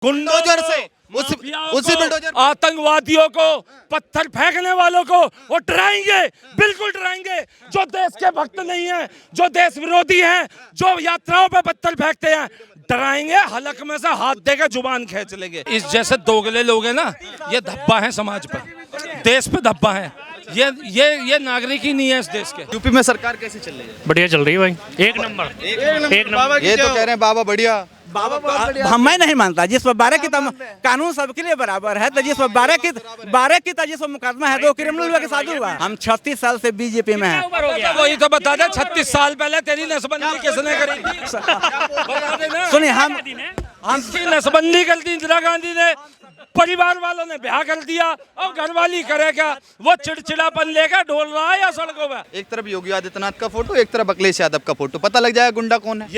Bulldozer से उसी bulldozer आतंकवादियों को, पत्थर फेंकने वालों को वो डराएंगे, बिल्कुल डराएंगे। जो देश के भक्त नहीं है, जो देश विरोधी हैं, जो यात्राओं पे पत्थर फेंकते हैं, डराएंगे। हलक में से हाथ देकर जुबान खींच लेंगे। इस जैसे दोगले लोग हैं ना, ये धब्बा है समाज पर, देश पे धब्बा है। ये नागरिक ही नहीं है इस देश के। यूपी में सरकार कैसे चल रही है? बढ़िया चल रही है भाई, एक नंबर। ये तो कह रहे हैं बाबा बढ़िया। हम मैं नहीं मानता। जिस पर 12 की कानून सबके लिए बराबर है, तो जिस पर 12 की जिस पर मुकदमा है, तो क्रिमिनल हुआ के साधु हुआ। हम 36 साल से बीजेपी में हैं। वही तो बता दे, 36 साल पहले तेरी नसबंदी किसने करी थी? सुनिए, हम इसकी नसबंदी कर दी इंदिरा गांधी ने, परिवार वालों ने ब्याह कर दिया, अब घरवाली करे क्या? वो चिड़चिड़ापन लेकर डोल रहा है या सड़कों में? एक तरफ योगी आदित्यनाथ का फोटो, एक तरफ अखिलेश यादव का फोटो, पता लग जाएगा गुंडा कौन है।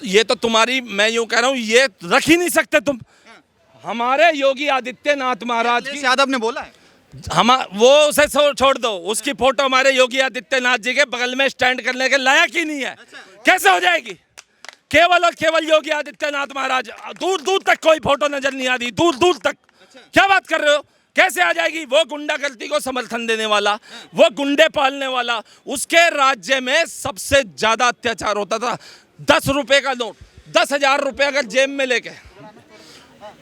ये तो तुम्हारी, मैं यूं कह रहा हूँ, ये रख ही नहीं सकते तुम। हमारे योगी आदित्यनाथ महाराज की, यादव ने बोला है हम वो उसे छोड़ दो, उसकी फोटो हमारे योगी आदित्यनाथ जी के बगल में स्टैंड करने के लायक ही नहीं है। कैसे हो जाएगी? केवल और केवल योगी आदित्यनाथ महाराज, दूर दूर तक कोई फोटो नजर नहीं आती, दूर दूर तक। क्या बात कर रहे हो? कैसे आ जाएगी? वो गुंडागर्दी को समर्थन देने वाला, वो गुंडे पालने वाला, उसके राज्य में सबसे ज्यादा अत्याचार होता था। 10 रुपए का नोट, 10,000 रुपए अगर जेब में लेके,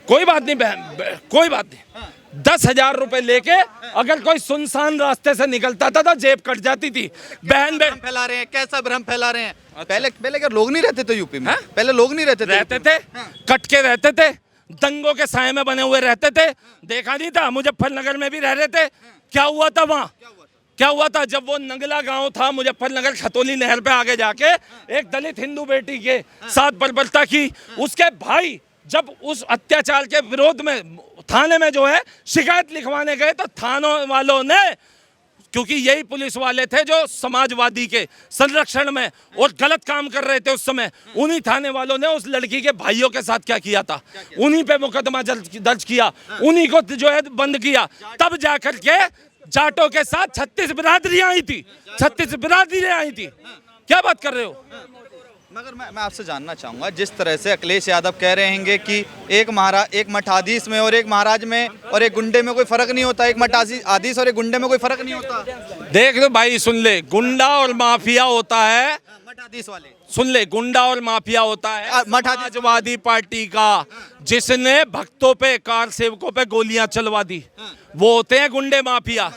कोई बात नहीं बहन, कोई बात नहीं, 10,000 रुपए लेके अगर कोई सुनसान रास्ते से निकलता था तो जेब कट जाती थी। बहन फैला रहे हैं, कैसा भ्रम फैला रहे हैं। पहले क्या लोग नहीं रहते थे यूपी में? पहले लोग नहीं रहते थे, कट के रहते थे, दंगों के साए में बने हुए रहते थे। देखा नहीं था? मुजफ्फरनगर में भी रह रहे थे। क्या हुआ था वहाँ? क्या हुआ था जब वो नंगला गांव था मुजफ्फरनगर, खतौली नहर पे आगे जाके एक दलित हिंदू बेटी के साथ बर्बरता की, उसके भाई जब उस अत्याचार के विरोध में थाने में जो है शिकायत लिखवाने गए, तो थानों वालों ने, क्योंकि यही पुलिस वाले थे जो समाजवादी के संरक्षण में और गलत काम कर रहे थे उस समय, उन्हीं थाने वालों ने उस लड़की के भाइयों के साथ क्या किया था, उन्हीं पे मुकदमा दर्ज किया, उन्हीं को जो है बंद किया। तब जाकर के जाटों के साथ 36 बिरादरियां आई थी, 36 बिरादरियां आई थी। क्या बात कर रहे हो? मगर मैं आपसे जानना चाहूंगा, जिस तरह से अखिलेश यादव कह रहे हैं कि एक मठाधीश में और एक महाराज में और एक गुंडे में कोई फर्क नहीं होता, एक मठाधीश और एक गुंडे में कोई फर्क नहीं होता। देख लो भाई, सुन ले, गुंडा और माफिया होता है, मठाधीश वाले सुन ले, गुंडा और माफिया होता है समाजवादी पार्टी का, जिसने भक्तों पे, कार सेवकों पे गोलियां चलवा दी, वो होते हैं गुंडे माफिया।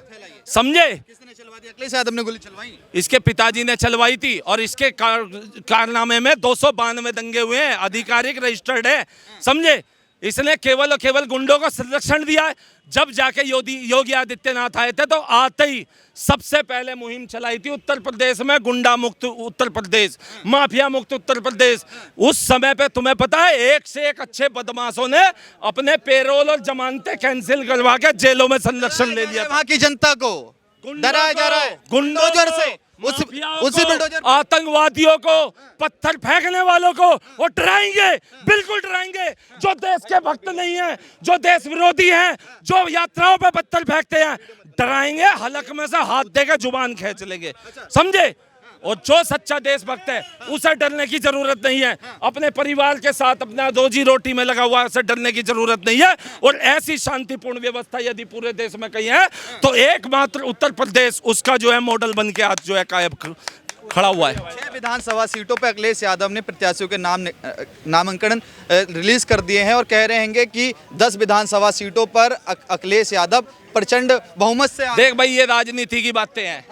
समझे? किसने चलवा दी? अखिलेश यादव ने गोली चलवाई? इसके पिताजी ने चलवाई थी, और इसके कारनामे में 292 दंगे हुए हैं, आधिकारिक रजिस्टर्ड है। समझे? इसने केवल और केवल गुंडों को संरक्षण दिया है। जब जाके योगी आदित्यनाथ आए थे, तो आते ही सबसे पहले मुहिम चलाई थी उत्तर प्रदेश में, गुंडा मुक्त उत्तर प्रदेश, माफिया मुक्त उत्तर प्रदेश। उस समय पे तुम्हें पता है, एक से एक अच्छे बदमाशों ने अपने पेरोल और जमानतें कैंसिल करवा के जेलों में संरक्षण ले लिया। वहाँ की जनता को डराया जा रहा है बुलडोजर से, उसी बुलडोजर, आतंकवादियों को, पत्थर फेंकने वालों को वो डराएंगे, बिल्कुल डराएंगे। जो देश के भक्त नहीं है, जो देश विरोधी हैं, जो यात्राओं पे पत्थर फेंकते हैं, डराएंगे। हलक में से हाथ देकर जुबान खींच लेंगे। समझे? और जो सच्चा देशभक्त है, उसे डरने की जरूरत नहीं है। अपने परिवार के साथ अपना रोजी रोटी में लगा हुआ है, उसे डरने की जरूरत नहीं है। और ऐसी शांतिपूर्ण व्यवस्था यदि पूरे देश में कहीं है, तो एकमात्र उत्तर प्रदेश उसका जो है मॉडल बन के आज जो है कायम खड़ा हुआ है। 6 विधानसभा सीटों पर अखिलेश यादव ने प्रत्याशियों के नामांकन रिलीज कर दिए हैं, और कह रहे हैं कि 10 विधानसभा सीटों पर अखिलेश यादव प्रचंड बहुमत से। देख भाई, ये राजनीति की बातें हैं।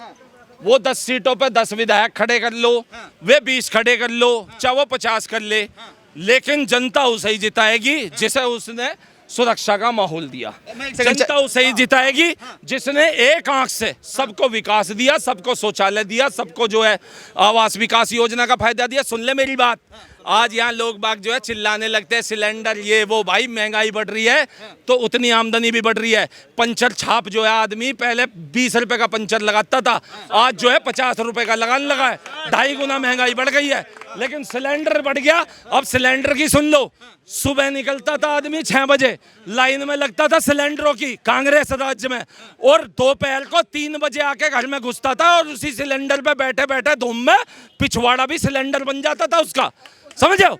वो 10 सीटों पर 10 विधायक खड़े कर लो, वे 20 खड़े कर लो, चाहे वो 50 कर ले, लेकिन जनता उसे ही जिताएगी जिसे उसने सुरक्षा का माहौल दिया। जनता उसे ही जिताएगी जिसने एक आंख से सबको विकास दिया, सबको शौचालय दिया, सबको जो है आवास विकास योजना का फायदा दिया। सुन ले मेरी बात, आज यहाँ लोग बाग जो है चिल्लाने लगते हैं, सिलेंडर ये वो। भाई, महंगाई बढ़ रही है तो उतनी आमदनी भी बढ़ रही है। पंचर छाप जो है, आदमी पहले 20 रुपए का पंचर लगाता था, आज जो है 50 रुपए का लगाने लगा है। 2.5 गुना महंगाई बढ़ गई है। लेकिन सिलेंडर बढ़ गया। अब सिलेंडर की सुन लो, सुबह निकलता था आदमी 6 बजे, लाइन में लगता था सिलेंडरों की कांग्रेस राज्य में, और दोपहर को 3 बजे आके घर में घुसता था, और उसी सिलेंडर पे बैठे बैठे धूम में पिछवाड़ा भी सिलेंडर बन जाता था उसका। समझो?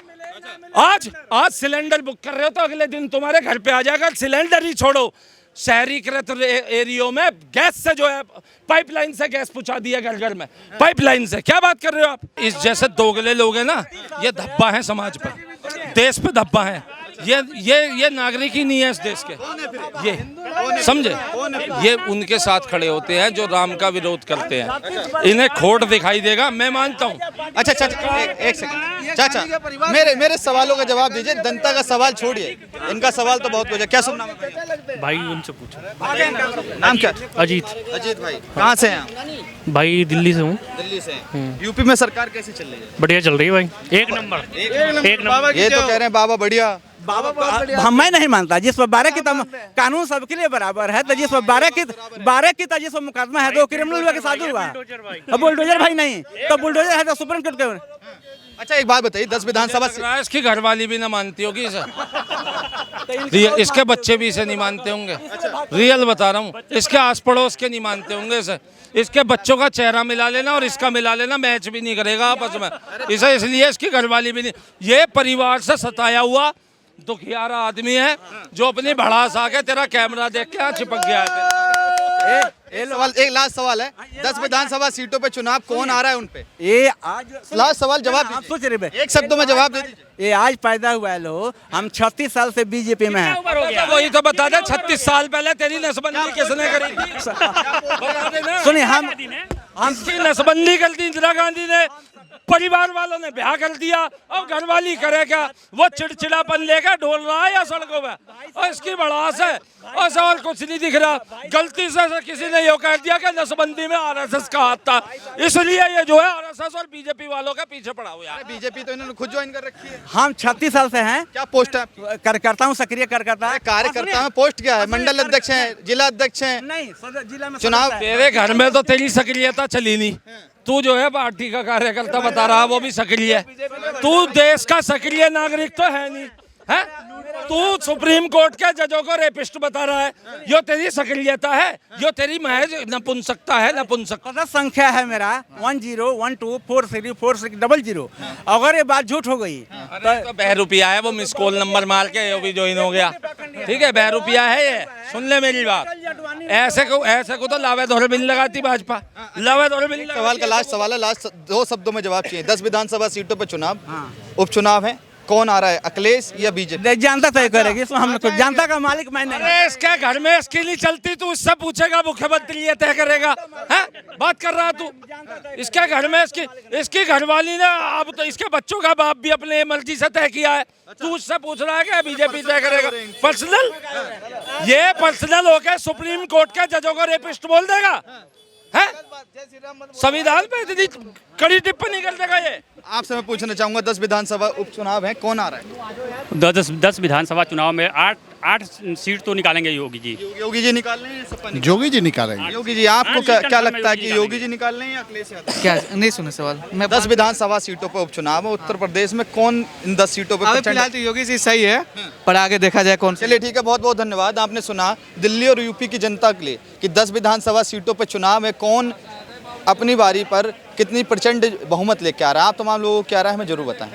आज आज सिलेंडर बुक कर रहे हो तो अगले दिन तुम्हारे घर पे आ जाएगा। सिलेंडर ही छोड़ो, शहरीकृत एरियो में गैस से जो है पाइपलाइन से गैस पहुंचा दिया घर घर में, पाइपलाइन से। क्या बात कर रहे हो आप? इस जैसे दोगले लोग हैं ना, ये धब्बा है समाज पर, देश पे धब्बा है। ये नागरिक ही नहीं है इस देश के, ये समझे। ये उनके साथ खड़े होते हैं जो राम का विरोध करते हैं। इन्हें खोट दिखाई देगा, मैं मानता हूँ। अच्छा चाचा, एक सेकंड चाचा, मेरे सवालों का जवाब दीजिए। जनता का सवाल छोड़िए, इनका सवाल तो बहुत कुछ है। क्या शुभ नाम है भाई? उनसे पूछो। नाम क्या? अजीत। अजीत भाई, कहाँ से हैं आप? भाई दिल्ली से हूँ। दिल्ली से हैं। यूपी में सरकार कैसी चल रही है? बढ़िया चल रही है भाई, एक नंबर। ये तो कह रहे हैं बाबा बढ़िया। मैं नहीं मानता। जिस पर 12 की कानून सबके लिए बराबर है, तो जिस पर 12 की जिस पर मुकदमा है तो क्रिमिनल हुआ के साधु हुआ। अब बुलडोजर भाई नहीं तो बुलडोजर है तो सुप्रीम कोर्ट के। अच्छा एक बात बताइए, 10 विधानसभा इसकी घरवाली भी ना मानती होगी इसे, इसके बच्चे भी इसे नहीं मानते होंगे। रियल बता रहा हूँ, इसके आस पड़ोस के नहीं मानते होंगे इसे। इसके बच्चों का चेहरा मिला लेना और इसका मिला लेना, मैच भी नहीं करेगा आपस में इसे। इसलिए इसकी घरवाली भी नहीं। ये परिवार से सताया हुआ दुखियारा आदमी है जो अपनी भड़ास आके तेरा कैमरा देख के चिपक गया है। एक लास्ट सवाल है, 10 विधानसभा सीटों पे चुनाव कौन आ रहा है उन पे? ये आज लास्ट सवाल जवाब आप सोच रहे हैं, एक शब्दों में जवाब दे दीजिए। ये आज पैदा हुआ है लोग। हम 36 साल से बीजेपी में हैं। वही तो बता दे, 36 साल पहले तेरी नसबंदी किसने करी थी? सुनिए, हम इसकी नसबंदी कर दी इंदिरा गांधी ने, परिवार वालों ने ब्याह कर दिया। अब घरवाली करे क्या? वो चिड़चिड़ापन लेकर डोल रहा है या सड़कों में, और इसकी भड़ास है और सवाल कुछ नहीं दिख रहा। गलती से किसी ने ये कह दिया कि नसबंदी में आरएसएस का हाथ था, इसलिए ये जो है आरएसएस और बीजेपी वालों के पीछे पड़ा हुआ है। बीजेपी तो इन्होंने खुद ज्वाइन कर रखी है। हम 36 साल से हैं। क्या पोस्ट है? कार्यकर्ता हूँ, सक्रिय कार्यकर्ता। कार्यकर्ता में पोस्ट क्या है? मंडल अध्यक्ष हैं, जिला अध्यक्ष हैं? नहीं, जिला में चुनाव तेरे घर में तो तेरी सक्रियता चली नहीं। तू जो है पार्टी का कार्यकर्ता बता रहा, वो भी सक्रिय है। तू देश का सक्रिय नागरिक तो है नहीं है। तू सुप्रीम कोर्ट के जजों को रेपिस्ट बता रहा है। यो तेरी सक्रियता है, यो तेरी महज नपुंसकता है, नपुंसक। सदस्य संख्या है मेरा 1012434600। अगर ये बात झूठ हो गई तो बहरूपिया है, वो मिस कॉल नंबर मार के वो भी ज्वाइन हो गया। ठीक है, बहरूपिया है ये। सुन ले मेरी बात, ऐसे को तो लावे धोरे बिल लगाती भाजपा, लावे धोरे बिल। सवाल का लास्ट सवाल है, लास्ट 2 शब्दों में जवाब चाहिए। 10 विधानसभा सीटों पे चुनाव, उपचुनाव है, कौन आ रहा है, अखिलेश या बीजेपी? जनता तय करेगी, इसमें हम जनता का मालिक मैं नहीं। अरे इसके घर में इसकी नहीं चलती, तू उससे पूछेगा, मुख्यमंत्री ये तय करेगा है? बात कर रहा तू। इसके घर में इसकी घरवाली ने, अब तो इसके बच्चों का बाप भी अपने मर्जी से तय किया है। तू उससे पूछ रहा है कि बीजेपी तय करेगा? पर्सनल, ये पर्सनल होकर सुप्रीम कोर्ट के जजों को रेपिस्ट बोल देगा है? संविधान पे इतनी कड़ी टिप्पणी कर देगा ये? आपसे मैं पूछना चाहूंगा, 10 विधानसभा उपचुनाव है, कौन आ रहा है? 10 विधानसभा चुनाव में 8 सीट तो निकालेंगे योगी जी। योगी जी निकाल रहे हैं, सपा निकाल? योगी जी निकालेंगे। योगी जी, आपको क्या लगता है कि योगी जी निकाल रहे हैं या अखिलेश यादव? क्या नहीं सुने सवाल? मैं 10 विधानसभा सीटों पर उपचुनाव है उत्तर प्रदेश में, कौन इन 10 सीटों पर? फिलहाल तो योगी जी सही है, पर आगे देखा जाए कौन। चलिए ठीक है, बहुत बहुत धन्यवाद। आपने सुना दिल्ली और यूपी की जनता के लिए कि 10 विधानसभा सीटों पर चुनाव है, कौन अपनी बारी पर कितनी प्रचंड बहुमत लेके आ रहा है। आप तमाम लोगों को क्या राय है हमें जरूर बताएं।